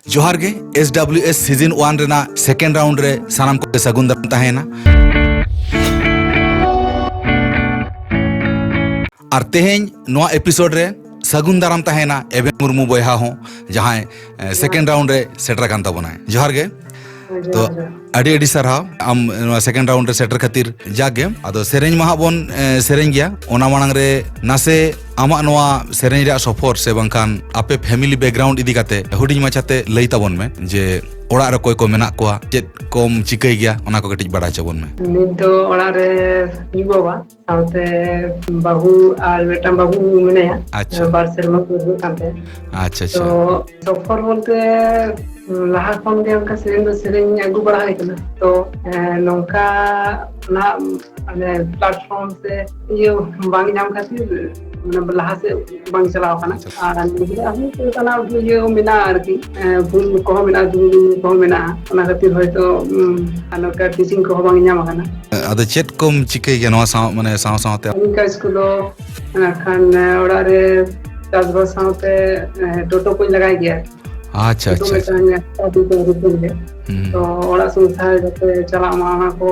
जोहार गे SWS season 1 रेना सेकेंड राउंड रे सानाम को सगुन दाराम तहेना और तेहेñ नोआ एपिसोड रे सगुन दाराम तहेना एवेन मुर्मू बयहा हो जहां सेकेंड राउंड रे सेटर कान ताबोना जोहार गे तो अड़ी अड़ी सरहाव आम सेकेंड राउंड रे सेटर खातिर जागे आदो सेरेñ माहा बोन सेरेñ गया ओना मांग रे नासे आमा नोआ सेरेñ रे सफर से बंखान आपे फैमिली बैकग्राउंड इदी काते हुडिñ माछाते लई ताबोन में जे ओड़ा रे कोय को मेना कोआ चेत कोम चिकई गया ओना को कटिज बड़ा चबोन में नित तो ओड़ा रे नी बाबा साउते बाबू आर बेटा बाबू मेनेया अच्छा बार सेरमा को हुई काते अच्छा तो सफर बोलते लाहा खन गे उनका सेरेñ अगु बड़ा है कना तो नोंका ना माने प्लेटफॉर्म से ये बांग नाम खातिर माने लाहा से बांग चलाव कना और निगे अभी तो तना ये मेना आरकी फुल को मेना दुनी को मेना ओना खातिर होयतो अनका टीचिंग को बांग नाम कना आदो चेत कोम चिकई गया नोआ साव माने साव सावते उनका स्कूल खान ओड़ा रे चासबास सावते टोटो को लगाई गया अच्छा अच्छा तो ओड़ा संसार जते चला माना को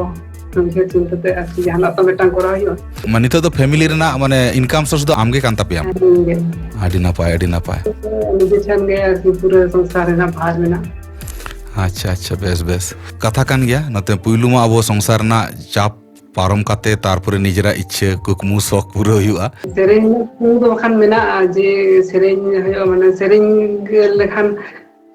उनके चिंताते असि जहाना तो बेटा करा हियो माने नितो तो फैमिली रेना माने इनकम सोर्स दो आमगे कान तापिया आडी नापाय निजे छन गे असि पूरे संसार रेना भार मेना अच्छा अच्छा बेस बेस कथा कान गया नते पुइलु मा अबो संसार ना चाप पारम काते तारपरे निजरा इच्छा कुकमु शौक पूरा हुआ सेरेñ दो खान मेना जे सेरेñ होयो माने सेरेñ लेखान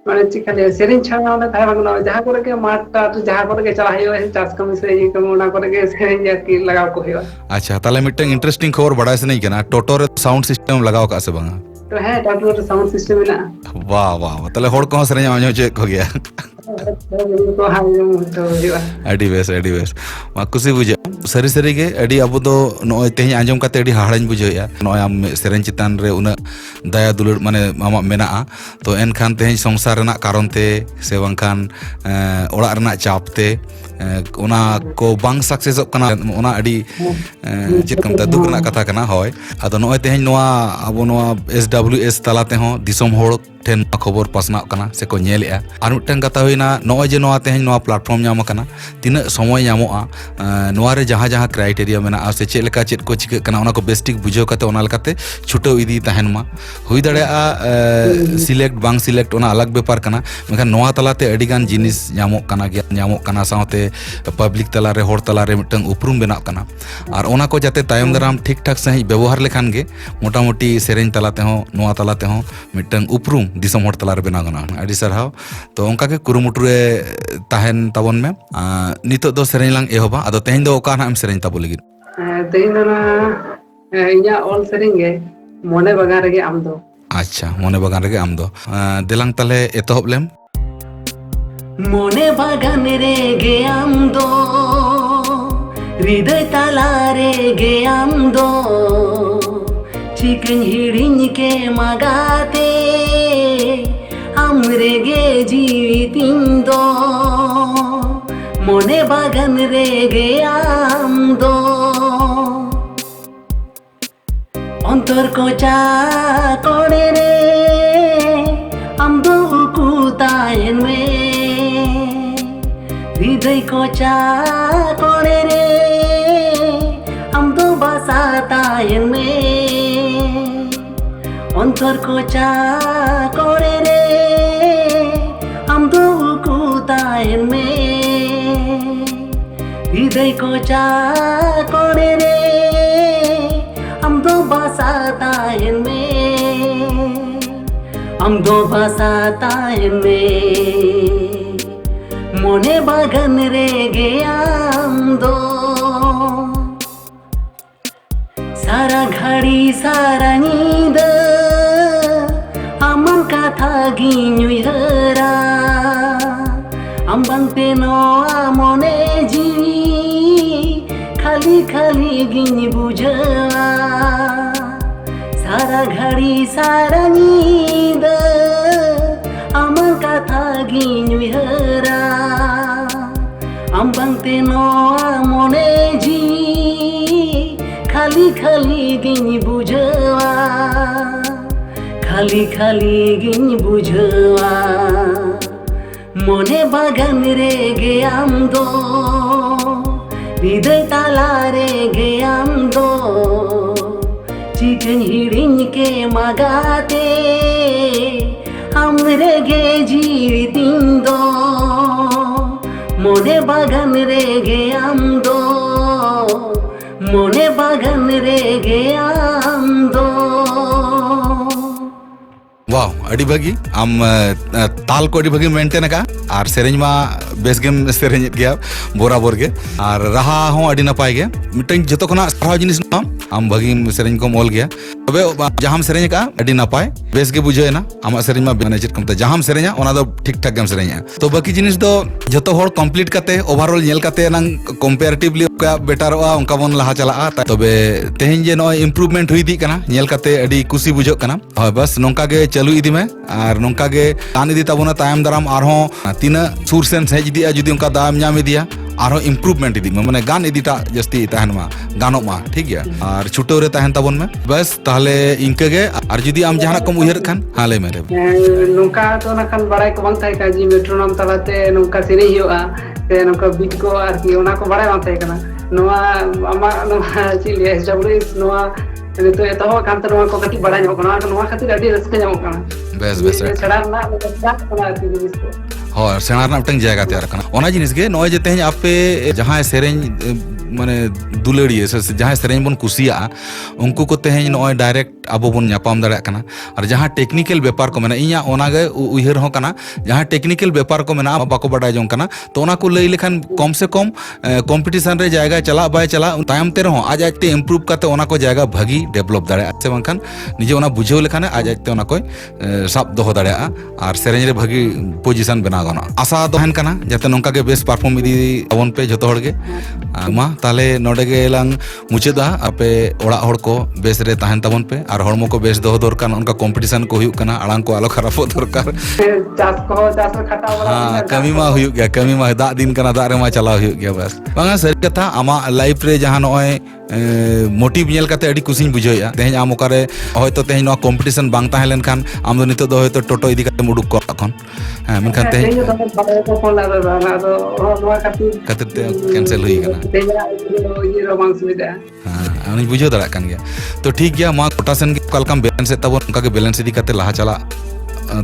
माने चिकले सेरेñ छाना ना थाय बांगनो जहां करे के माटा जहां करे के चला हियो चास कमी से ये कम ओना करे के सेरेñ की लगाव को हियो अच्छा ताले मिटंग इंटरेस्टिंग खबर बड़ा से नहीं केना टोटो रे साउंड सिस्टम लगाव का से बांगा तो है टोटो रे साउंड सिस्टम मेना वाह वाह ताले होड़ को सेरेñ आño चेक हो गया तो हां तो हियो अडी बेस मा खुशी बुझे सरी सरी गे अडी अब दो नोय तेहेñ आंजम काते अडी हाहाड़ाñ बुझेया नोय आम सेरेñ चितान रे उना दया दुलर माने मामा मेना तो एनखान तेहेñ संसार रेना कारण ते से बांखान ओड़ा रेना चाप ते ओना को बांग सक्सेसक कना ओना अडी चिकम ता दुख रेना कथा कना होय आदो नोय तेहेñ नोआ अब नोआ SWS तालाते हो दिसम होड़ ठेन खबर पासना कना से को नेलेआ आर मिटन कथा होइना नोय जे नोआ तेहेñ नोआ प्लेटफॉर्म नाम कना तिना समय नामोआ नोआ रे जहां जहां क्राइटेरिया मेना से चेक लेका चेक को चिक कना ओना को बेस्टिक बुझो काते ओना लकाते छुटो इदी तहन मा हुई दड़ेआ सिलेक्ट बांग सिलेक्ट ओना अलग बेपार कना मेखान नोआ तलाते अडी गान जिनिस नामो कना साउते पब्लिक तला रे होड़ तला रे मिटन उपरुम बेना कना और ओना को जाते तायम दाराम ठीक ठाक सही व्यवहार लेखान गे मोटा मोटी सेरेñ तलाते हो नोआ तलाते हो मिटन उपरुम दिसम होड़ तला रे बेना गना अडी सरहाव तो ओंका के कुरुमुटु रे तहन ताबन में नितो दो सेरेñ लांग एहोबा आदो तेहेñ दो ओका नाम सेरेñ ताबो लगिन तेहेñ ना इया ऑल सेरेñ गे मोने बगान रे आम दो अच्छा मोने बागान रे आम दो देलांग ताले एतहब लेम मोने बागान रे गे आम दो हृदय ताला रे गे आम दो चिकन हिड़िñ के मगाते आम रे गे जीवितिñ दो मोने बागान रे गे आम दो अंतर को चा कोड़े रे आम दो उकुतायन में हृदय को चा कोड़े रे आम दो बसातायन में अंतर को चा कोड़े रे आम दो उकुतायन में हृदय को चा कोड़े रे हम दो बसातायन में हम दो बसातायन में मोने बागान रे गे आम दो सारा घड़ी सारा नींद आमन कथा गिñuйहरा आम बांगते नोआ मोने जीवी खाली खाली गिñ बुझा सारा घड़ी सारा नींद आमन कथा गिñuйहरा आम बांगते नोआ मोने जीवी खाली खाली गिñ बुझा खाली खाली गिन बुझवा मोने बागान रे गे आम दो हृदय ताला रे गे आम दो चिकन हिड़िन के मगाते हमरे गे जीवी दिन दो मोने बागान रे गे आम दो मोने बागान रे गे आम दो वाह अड़ी भागी आम ताल को अड़ी भागी मेंटेन का और सेरेंज मा बेस गेम सेरेंज गया बराबर के और रहा हूँ अड़ी नपाय गे मिटन जतो खना सारा जिनिस ना आम भागी सेरेंज को मोल गया तबे जहां सेरेंज का अड़ी नपाय बेस गे बुझे ना आमा सेरेंज मा बेने चित कमते जहां सेरेंजा ओना दो ठीक ठाक गेम सेरेंजा तो बाकी जिनिस दो जतो होड़ कंप्लीट काते ओवरऑल नेल काते नंग कंपैरेटिवली का बेटारवा उनका बन लहा चला तबे तेहें जे नो इम्प्रूवमेंट हुई दी कना नेल काते अड़ी खुशी बुझो कना हाय बस नोंका गे चालू इदी में और नोंका गे तान इदी ताबोना तायम दाराम आरहों तीना सुर सेन सेज इदी जुदी उनका दाम ᱧᱟᱢ इदिया आरो इम्प्रूवमेंट इदी माने गान इदीटा जस्ती तहन मा गानो मा ठीक गया और छुटो रे तहन ताबोन में बस ताहले इनके गे और जुदी आम जहाना कम उयहर खान हाले मेरे नोंका तो ना खान बड़ाई को बांग थाई का जी मेट्रोनोम तलाते नोंका सेरे हियोआ ते नोंका बीट को आरकी ओना को बड़ाई बांग थाई कना नोआ आमा नोआ चिली एसडब्ल्यूएस नोआ तो एतो हो कांत नोआ को कति बड़ाई ᱧᱟᱢᱚᱜ ᱠᱟᱱᱟ नोआ खातिर अडी रस्के ᱧᱟᱢᱚᱜ ᱠᱟᱱᱟ बेस बेस छड़ा ना मतलब कना आरकी जिनिस को हाँ सेना मिट्टन जगह तैयार करना ओना जिनिस गे नॉय जे तेज आपे जहाँ सेरेंज माने दुलड़िए से जहाँ सेरेंज बन कुसिया उनको को तेज नॉय डायरेक्ट अब बन नापाम दाड़ा कना और जहाँ टेक्निकल व्यापार को मेना इया ओना गे उइहर हो कना जहाँ टेक्निकल व्यापार को मेना बाको बाडाय जों कना तो ओना को लई लेखान कम से कम कॉम्पिटिशन रे जायगा चला बाय चला तायम ते रहो आज आजते इम्प्रूव काते ओना को जायगा भागी डेवलप दाड़ा से बंखान निजे ओना बुझेव लेखाने आज आजते ओना को साब दोहो दाड़ा और सेरेंज रे भागी पोजीशन बना आशा तहन कना जाते नोंका के बेस परफॉर्म इदी ताबोन पे जतो हड़ गे मा ताले नोडे गे लांग मुचेदा आपे ओड़ा हड़ को बेस रे तहन ताबोन पे और हड़मो को बेस दोहो दरकार उनका कंपटीशन को हुयुक कना आड़ांग को आलो खराब दरकार चास खटाव हाँ कमी मा हुयुक गया कमी मा दा दिन कना दा रे मा चलाव हुयुक गया बस बांगा सरी कथा आमा लाइफ रे जहां नोय मोटिव नेल काते अडी कुसिन बुझोया तेज आम ओकारे हयतो तेज नो कंपटीशन बांग ताहें लेन खान आम दो नितो दो हयतो टोटो इदी काते मुडुक को अखन हां मेनखान तेज खातिर ते कैंसिल हुई कना ये रोमांस विदा हां उनी बुझो दड़ा कान गया तो ठीक गया मा कोटासन के कलकम बैलेंस ताबो उनका के बैलेंस इदी काते लहा चला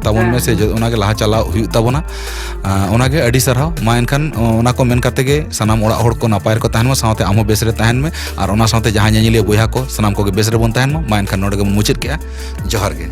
ताबोन में से ओना के लहा चला हुई ताबोना ओना के अडी सरहाव मा एनखान ओना को मेन काते गे सनाम ओड़ा होड़ को नापाय को तहन में साथे आमो बेस रे तहन में और ओना साथे जहां ᱧᱮᱧᱮᱞᱤᱭᱟᱹ बोया को सनाम को के बेस रे बन तहन में मा एनखान नोडे के मुचित के जोहार गे